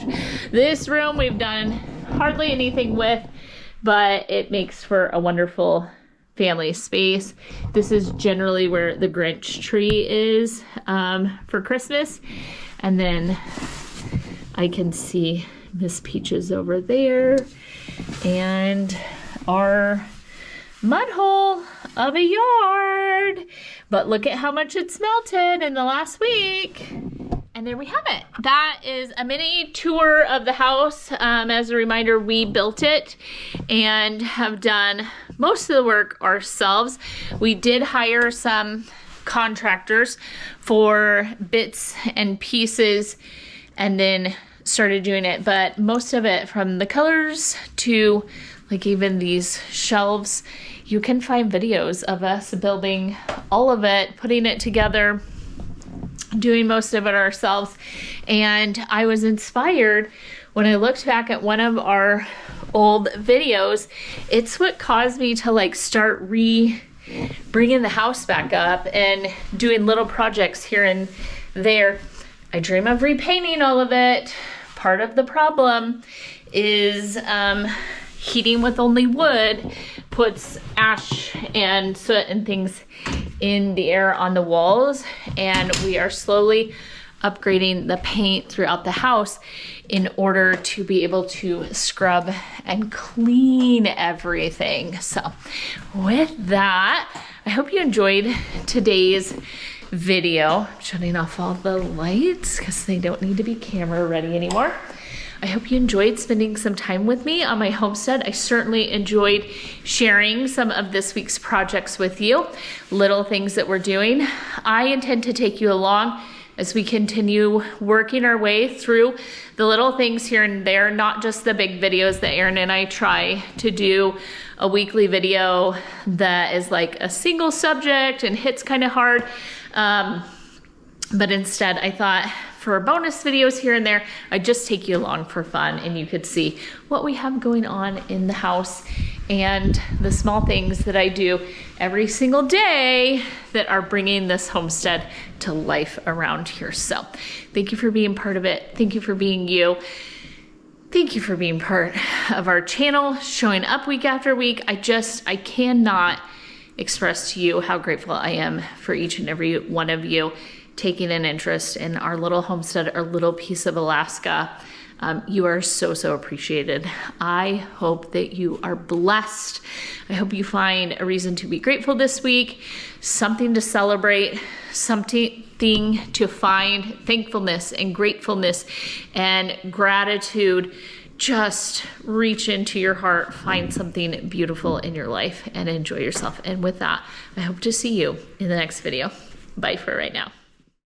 This room we've done hardly anything with, but it makes for a wonderful family space. This is generally where the Grinch tree is for Christmas. And then I can see Miss Peaches over there, and our mud hole of a yard. But look at how much it's melted in the last week. And there we have it. That is a mini tour of the house. As a reminder, we built it and have done most of the work ourselves. We did hire some contractors for bits and pieces and then started doing it, but most of it, from the colors to like even these shelves, you can find videos of us building all of it, putting it together, doing most of it ourselves. And I was inspired when I looked back at one of our old videos. It's what caused me to like start bringing the house back up and doing little projects here and there. I dream of repainting all of it. Part of the problem is heating with only wood puts ash and soot and things in the air on the walls, and we are slowly upgrading the paint throughout the house in order to be able to scrub and clean everything. So with that, I hope you enjoyed today's video. I'm shutting off all the lights because they don't need to be camera ready anymore. I hope you enjoyed spending some time with me on my homestead. I certainly enjoyed sharing some of this week's projects with you, little things that we're doing. I intend to take you along as we continue working our way through the little things here and there, not just the big videos that Erin and I try to do, a weekly video that is like a single subject and hits kind of hard. But instead I thought for bonus videos here and there, I'd just take you along for fun and you could see what we have going on in the house and the small things that I do every single day that are bringing this homestead to life around here. So thank you for being part of it. Thank you for being you. Thank you for being part of our channel, showing up week after week. I cannot express to you how grateful I am for each and every one of you taking an interest in our little homestead, our little piece of Alaska. You are so, so appreciated. I hope that you are blessed. I hope you find a reason to be grateful this week, something to celebrate, something to find thankfulness and gratefulness and gratitude. Just reach into your heart, find something beautiful in your life and enjoy yourself. And with that, I hope to see you in the next video. Bye for right now.